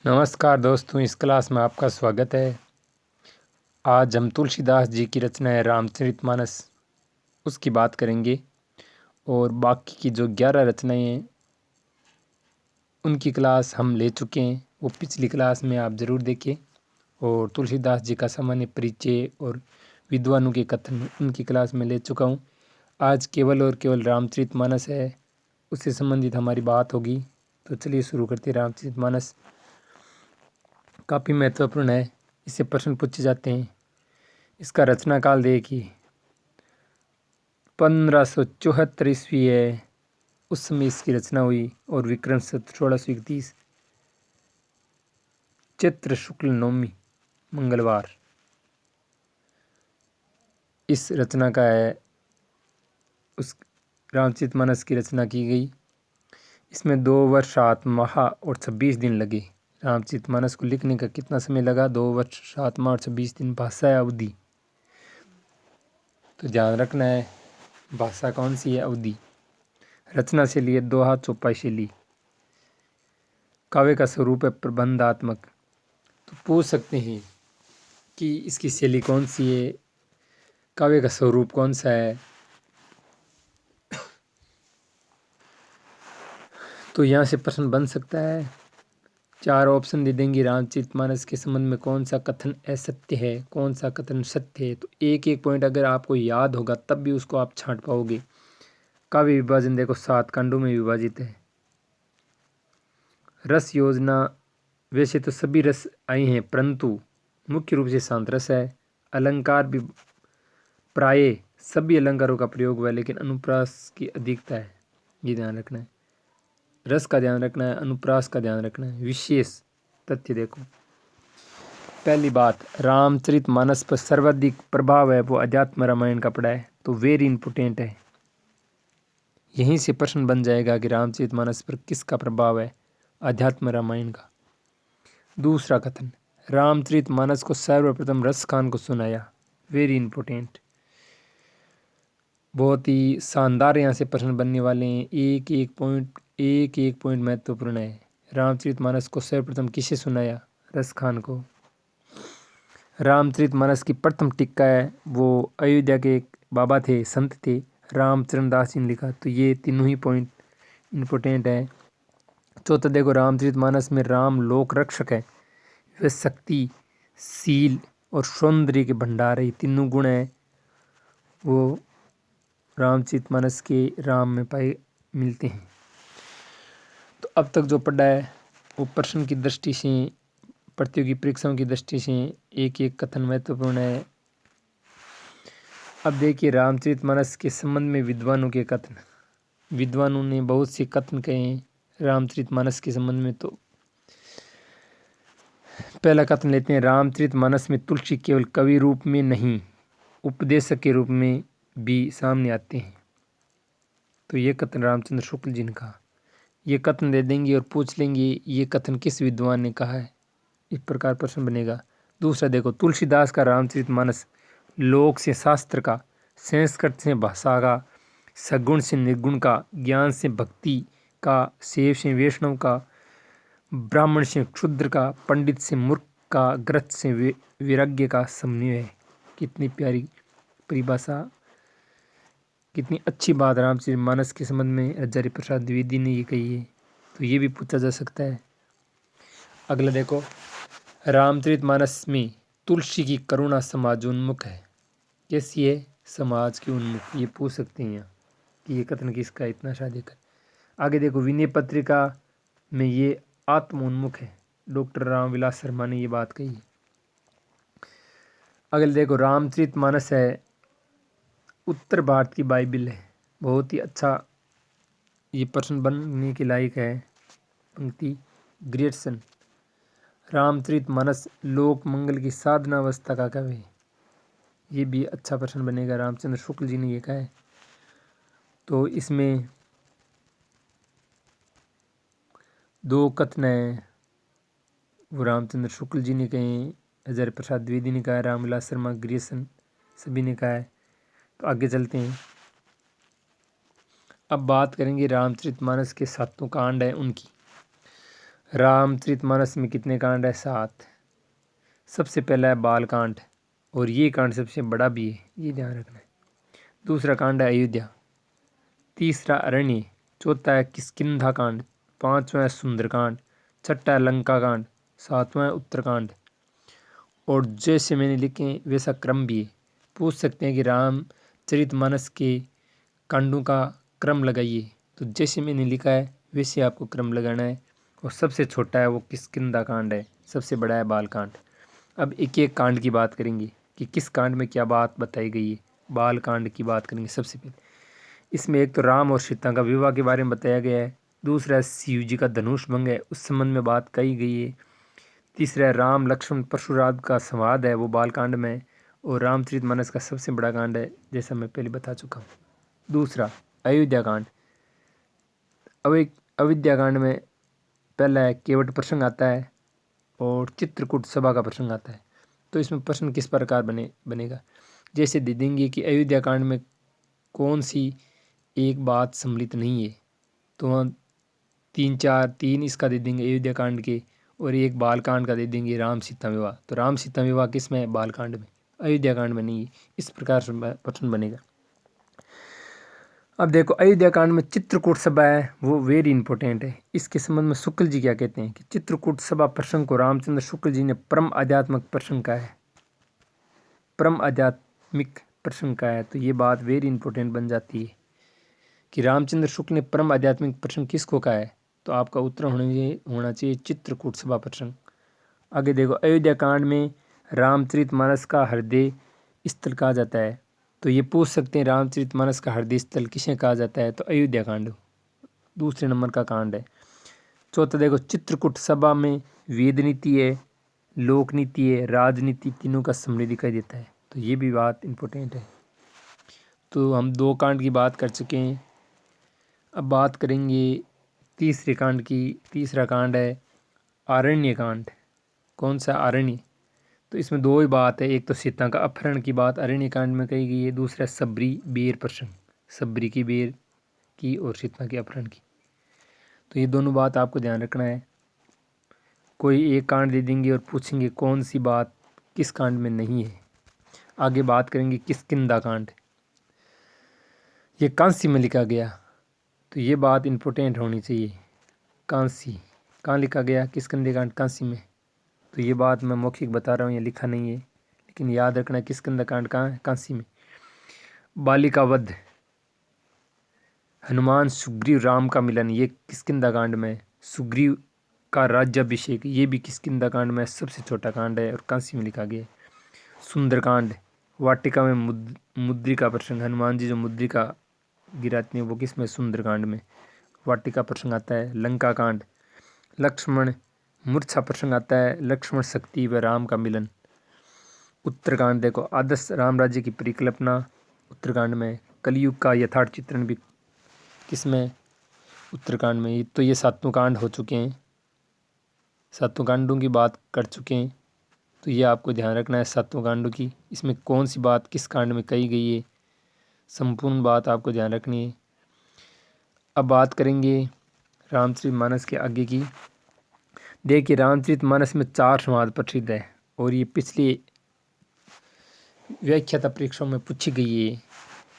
नमस्कार दोस्तों, इस क्लास में आपका स्वागत है। आज हम तुलसीदास जी की रचना है रामचरितमानस, उसकी बात करेंगे। और बाकी की जो 11 रचनाएं हैं उनकी क्लास हम ले चुके हैं, वो पिछली क्लास में आप ज़रूर देखें। और तुलसीदास जी का सामान्य परिचय और विद्वानों के कथन उनकी क्लास में ले चुका हूँ। आज केवल और केवल रामचरितमानस है, उससे संबंधित हमारी बात होगी। तो चलिए शुरू करते हैं। रामचरितमानस काफ़ी महत्वपूर्ण है, इससे प्रश्न पूछे जाते हैं। इसका रचना काल देखिए 1574 ईस्वी है, उस समय इसकी रचना हुई। और विक्रम संवत 1631 चैत्र शुक्ल नवमी मंगलवार इस रचना का है, उस रामचरितमानस की रचना की गई। इसमें 2 वर्ष 8 माह और 26 दिन लगे। रामचरितमानस को लिखने का कितना समय लगा? 2 वर्ष 7 माह और 26 दिन। भाषा अवधि तो ध्यान रखना है, भाषा कौन सी है? अवधि। रचना शैली है दोहा चौपाई शैली। काव्य का स्वरूप है प्रबंधात्मक। तो पूछ सकते हैं कि इसकी शैली कौन सी है, काव्य का स्वरूप कौन सा है। तो यहाँ से प्रश्न बन सकता है। 4 ऑप्शन दे देंगे। रामचरितमानस के संबंध में कौन सा कथन असत्य है, कौन सा कथन सत्य है। तो एक एक पॉइंट अगर आपको याद होगा तब भी उसको आप छांट पाओगे। काव्य विभाजन देखो 7 कांडों में विभाजित है। रस योजना, वैसे तो सभी रस आए हैं परंतु मुख्य रूप से शांत रस है। अलंकार भी प्राय सभी अलंकारों का प्रयोग हुआ है, लेकिन अनुप्रास की अधिकता है, ये ध्यान रखना है। रस का ध्यान रखना है, अनुप्रास का ध्यान रखना है। विशेष तथ्य देखो, पहली बात, रामचरितमानस पर सर्वाधिक प्रभाव है वो अध्यात्म रामायण का पड़ा है, तो वेरी इंपोर्टेंट है। यहीं से प्रश्न बन जाएगा कि रामचरितमानस पर किसका प्रभाव है? अध्यात्म रामायण का। दूसरा कथन, रामचरितमानस को सर्वप्रथम रस खान को सुनाया, वेरी इंपोर्टेंट। बहुत ही शानदार यहाँ से प्रश्न बनने वाले हैं। एक एक पॉइंट महत्वपूर्ण है। रामचरितमानस को सर्वप्रथम किसे सुनाया? रस खान को। रामचरितमानस की प्रथम टीका है वो अयोध्या के एक बाबा थे, संत थे, रामचरण दास जी ने लिखा। तो ये तीनों ही पॉइंट इम्पोर्टेंट है। चौथा देखो, रामचरितमानस में राम लोक रक्षक है, वह शक्ति, शील और सौंदर्य के भंडार है। तीनों गुण है वो रामचरितमानस के राम में पाए मिलते हैं। तो अब तक जो पढ़ा है वो प्रश्न की दृष्टि से, प्रतियोगी परीक्षाओं की दृष्टि से एक एक कथन महत्वपूर्ण है। अब देखिए रामचरितमानस के संबंध में विद्वानों के कथन। विद्वानों ने बहुत से कथन कहे हैं रामचरितमानस के संबंध में। तो पहला कथन लेते हैं, रामचरितमानस में तुलसी केवल कवि रूप में नहीं, उपदेशक के रूप में भी सामने आते हैं। तो ये कथन रामचंद्र शुक्ल जी ने कहा। ये कथन दे देंगे और पूछ लेंगे ये कथन किस विद्वान ने कहा है, इस प्रकार प्रश्न बनेगा। दूसरा देखो, तुलसीदास का रामचरितमानस लोक से शास्त्र का, संस्कृत से भाषा का, सगुण से निर्गुण का, ज्ञान से भक्ति का, शैव से वैष्णव का, ब्राह्मण से क्षुद्र का, पंडित से मूर्ख का, ग्रस्त से वैराग्य का समन्वय है। कितनी प्यारी परिभाषा, कितनी अच्छी बात रामचरितमानस के संबंध में हजारी प्रसाद द्विवेदी ने ये कही है। तो ये भी पूछा जा सकता है। अगला देखो, रामचरितमानस में तुलसी की करुणा समाजोन्मुख है। कैसी है? समाज के उन्मुख। ये पूछ सकते हैं यहाँ कि ये कथन किसका, इतना शादी कर। आगे देखो, विनय पत्रिका में ये आत्मोन्मुख है। डॉक्टर रामविलास शर्मा ने ये बात कही है। अगले देखो, रामचरितमानस है उत्तर भारत की बाइबिल है। बहुत ही अच्छा ये प्रश्न बनने के लायक है। पंक्ति ग्रेटसन, रामचरितमानस लोक मंगल की साधनावस्था का काव्य है। ये भी अच्छा प्रश्न बनेगा, रामचंद्र शुक्ल जी ने ये कहा है। तो इसमें 2 कथन है वो रामचंद्र शुक्ल जी ने कहे, हजारी प्रसाद द्विवेदी ने कहा, रामविलास शर्मा, ग्रेसन सभी ने कहा है। तो आगे चलते हैं। अब बात करेंगे रामचरितमानस के 7 कांड है उनकी। रामचरितमानस में कितने कांड है? 7। सबसे पहला है बालकांड और ये कांड सबसे बड़ा भी है, ये ध्यान रखना है। दूसरा कांड है अयोध्या, तीसरा अरण्य, चौथा है किष्किंधा कांड, पांचवा है सुंदरकांड, छठा है लंका कांड, सातवां है उत्तरकांड। और जैसे मैंने लिखे वैसा क्रम भी है। पूछ सकते हैं कि रामचरितमानस के कांडों का क्रम लगाइए, तो जैसे मैंने लिखा है वैसे आपको क्रम लगाना है। और सबसे छोटा है वो किष्किंधा कांड है, सबसे बड़ा है बालकांड। अब एक एक कांड की बात करेंगे कि किस कांड में क्या बात बताई गई है। बाल कांड की बात करेंगे सबसे पहले। इसमें एक तो राम और सीता का विवाह के बारे में बताया गया है। दूसरा है शिव जी का धनुष भंग है, उस संबंध में बात कही गई है। तीसरा है राम लक्ष्मण परशुराम का संवाद है, वो बालकांड में। और रामचरितमानस का सबसे बड़ा कांड है, जैसा मैं पहले बता चुका हूँ। दूसरा अयोध्या कांड। अयोध्या कांड में पहला है केवट प्रसंग आता है और चित्रकूट सभा का प्रसंग आता है। तो इसमें प्रश्न किस प्रकार बनेगा, जैसे दे देंगे कि अयोध्या कांड में कौन सी एक बात सम्मिलित नहीं है, तो वहाँ तीन इसका दे देंगे अयोध्या कांड के, और एक बाल कांड का दे देंगे राम सीता विवाह। तो राम सीता विवाह किस में है? बाल कांड में, अयोध्या कांड में नहीं है। इस प्रकार से प्रश्न बनेगा। अब देखो अयोध्या कांड में चित्रकूट सभा है, वो वेरी इंपॉर्टेंट है। इसके संबंध में शुक्ल जी क्या कहते हैं कि चित्रकूट सभा प्रसंग को रामचंद्र शुक्ल जी ने परम आध्यात्मिक प्रसंग का है, परम आध्यात्मिक प्रसंग का है। तो ये बात वेरी इंपॉर्टेंट बन जाती है कि रामचंद्र शुक्ल ने परम आध्यात्मिक प्रसंग किसको कहा है, तो आपका उत्तर होना चाहिए चित्रकूट सभा प्रसंग। आगे देखो अयोध्या कांड में रामचरितमानस का हृदय स्थल कहा जाता है, तो ये पूछ सकते हैं रामचरितमानस का हृदय स्थल किसे कहा जाता है, तो अयोध्या कांड दूसरे नंबर का कांड है। चौथा देखो चित्रकूट सभा में वेद नीति है, लोक नीति है, राजनीति, तीनों का सम्मिलित दिखाई देता है। तो ये भी बात इंपॉर्टेंट है। तो हम 2 कांड की बात कर चुके हैं। अब बात करेंगे तीसरे कांड की। तीसरा कांड है आरण्य कांड। कौन सा? आरण्य। तो इसमें 2 ही बात है, एक तो सीता का अपहरण की बात अरण्य कांड में कही गई है, दूसरा सबरी बेर प्रसंग, सबरी की बेर की और सीता के अपहरण की। तो ये दोनों बात आपको ध्यान रखना है। कोई एक कांड दे देंगे और पूछेंगे कौन सी बात किस कांड में नहीं है। आगे बात करेंगे किष्किंधा कांड, ये कांसी में लिखा गया, तो ये बात इम्पोर्टेंट होनी चाहिए। कांसी कहाँ लिखा गया? किष्किंधा कांड कांसी में। तो ये बात मैं मौखिक बता रहा हूँ, ये लिखा नहीं है, लेकिन याद रखना किष्किंधा कांड कहाँ है? कांसी में। बालिका वध, हनुमान सुग्रीव राम का मिलन, ये किष्किंधा कांड में। सुग्रीव का राज्याभिषेक, ये भी किष्किंधा कांड में सबसे छोटा कांड है और कांसी में लिखा गया है। सुंदरकांड, वाटिका में मुद्रिका प्रसंग, हनुमान जी जो मुद्रिका गिराते हैं वो किस में? सुंदरकांड में वाटिका प्रसंग आता है। लंका कांड, लक्ष्मण मूर्छा प्रसंग आता है, लक्ष्मण शक्ति व राम का मिलन। उत्तरकांड देखो आदर्श राम राज्य की परिकल्पना, उत्तरकांड में। कलयुग का यथार्थ चित्रण भी किस में? उत्तरकांड में। तो ये 7 कांड हो चुके हैं, 7 कांडों की बात कर चुके हैं। तो ये आपको ध्यान रखना है 7 कांडों की, इसमें कौन सी बात किस कांड में कही गई है, संपूर्ण बात आपको ध्यान रखनी है। अब बात करेंगे रामचरितमानस के आगे की। देखिए रामचरितमानस में 4 संवाद प्रसिद्ध है और ये पिछली व्याख्याता परीक्षाओं में पूछी गई है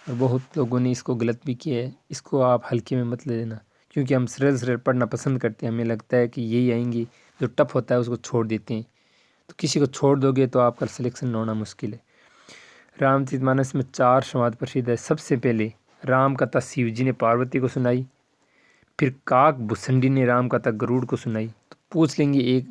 और बहुत लोगों ने इसको गलत भी किया है। इसको आप हल्के में मत ले लेना, क्योंकि हम सरल पढ़ना पसंद करते हैं। हमें लगता है कि यही आएंगी, जो टफ होता है उसको छोड़ देते हैं। तो किसी को छोड़ दोगे तो आपका सिलेक्शन होना मुश्किल है। रामचरितमानस में 4 संवाद प्रसिद्ध है। सबसे पहले राम कथा शिव जी ने पार्वती को सुनाई, फिर काक भुसंडी ने राम कथा गरुड़ को सुनाई। तो पूछ लेंगे एक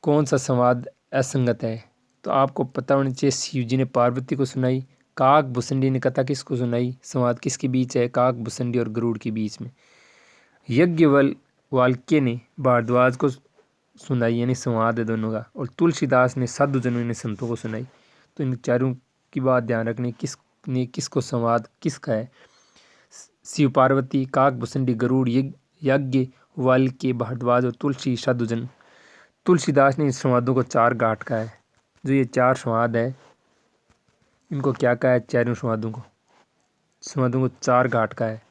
कौन सा संवाद असंगत है, तो आपको पता होना चाहिए शिव जी ने पार्वती को सुनाई, काक भुसंडी ने कथा किसको सुनाई, संवाद किसके बीच है? काक भुसंडी और गरुड़ के बीच में। वाल्क्य ने भारद्वाज को सुनाई, यानी संवाद है दोनों का, और तुलसीदास ने साधुजनों ने संतों को सुनाई। तो इन चारों की बात ध्यान रखनी, किसने किसको संवाद किसका है? शिव पार्वती, काक भुसंडी गरुड़, यज्ञ वाल्क्य भारद्वाज और तुलसी साधुजन। तुलसीदास ने इन संवादों को 4 गांठ का है। जो ये 4 संवाद है इनको क्या कहा है? चारों संवादों को 4 गांठ का है।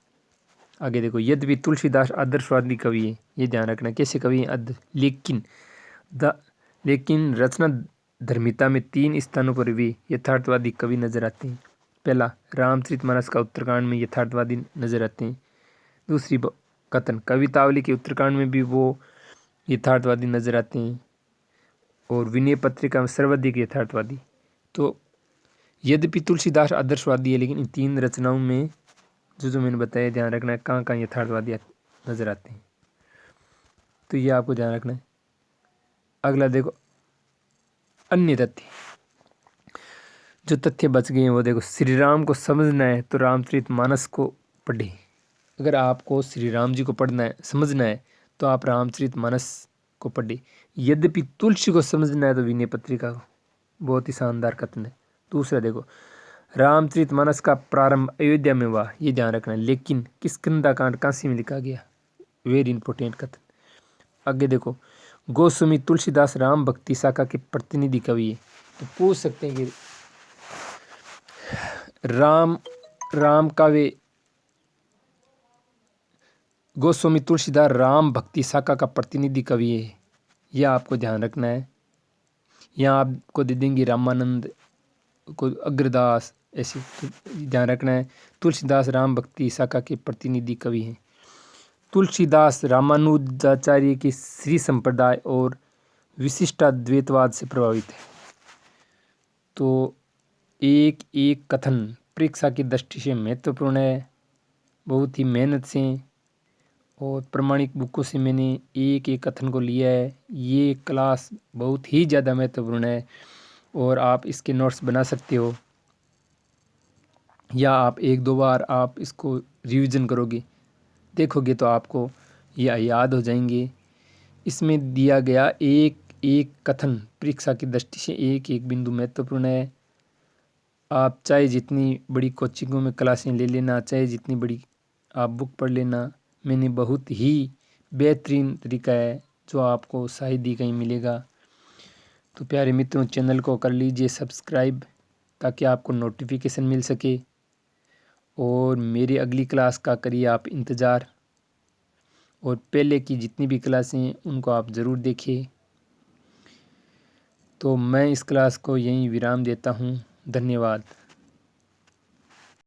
आगे देखो यद्यपि तुलसीदास आदर्शवादी कवि है, ये ध्यान रखना। कैसे कवि लेकिन रचना धर्मिता में 3 स्थानों पर भी यथार्थवादी कवि नजर आते हैं। पहला, रामचरितमानस का उत्तरकांड में यथार्थवादी नजर आते हैं। दूसरी कथन, कवितावली के उत्तरकांड में भी वो यथार्थवादी नजर आते हैं। और विनय पत्रिका में सर्वाधिक यथार्थवादी। तो यद्यपि तुलसीदास आदर्शवादी है, लेकिन इन 3 रचनाओं में जो मैंने बताया ध्यान रखना है कहाँ कहाँ यथार्थवादी नजर आते हैं। तो ये आपको ध्यान रखना है। अगला देखो, अन्य तथ्य। जो तथ्य बच गए हैं वो देखो, श्री राम को समझना है तो रामचरितमानस को पढ़े। अगर आपको श्री राम जी को पढ़ना है, समझना है, तो आप रामचरितमानस को पढ़े। यद्यपि तुलसी को समझना है तो विनय पत्रिका को। बहुत ही शानदार कथन है। दूसरा देखो, रामचरितमानस का प्रारंभ अयोध्या में हुआ, ये ध्यान रखना है, लेकिन किष्किंधा कांड काशी में लिखा गया। वेरी इंपॉर्टेंट कथन। आगे देखो, गोस्वामी तुलसीदास राम भक्ति शाखा के प्रतिनिधि कवि है। तो पूछ सकते हैं कि राम काव्य गोस्वामी तुलसीदास राम भक्ति शाखा का प्रतिनिधि कवि है। यह आपको ध्यान रखना है। यहाँ आपको दे देंगे रामानंद को, अग्रदास, ऐसे ध्यान रखना है। तुलसीदास राम भक्ति शाखा के प्रतिनिधि कवि हैं। तुलसीदास रामानुजाचार्य के श्री संप्रदाय और विशिष्टाद्वैतवाद से प्रभावित है। तो एक एक कथन परीक्षा की दृष्टि से महत्वपूर्ण है। बहुत ही मेहनत से और प्रमाणिक बुकों से मैंने एक एक कथन को लिया है। ये क्लास बहुत ही ज़्यादा महत्वपूर्ण है और आप इसके नोट्स बना सकते हो, या आप 1-2 बार आप इसको रिवीजन करोगे, देखोगे तो आपको यह याद हो जाएंगे। इसमें दिया गया एक एक कथन परीक्षा की दृष्टि से एक एक बिंदु महत्वपूर्ण है। आप चाहे जितनी बड़ी कोचिंगों में क्लासें ले लेना, चाहे जितनी बड़ी आप बुक पढ़ लेना, मैंने बहुत ही बेहतरीन तरीका है जो आपको शायद ही कहीं मिलेगा। तो प्यारे मित्रों, चैनल को कर लीजिए सब्सक्राइब ताकि आपको नोटिफिकेशन मिल सके, और मेरी अगली क्लास का करिए आप इंतज़ार। और पहले की जितनी भी क्लासें हैं उनको आप ज़रूर देखिए। तो मैं इस क्लास को यहीं विराम देता हूँ। धन्यवाद।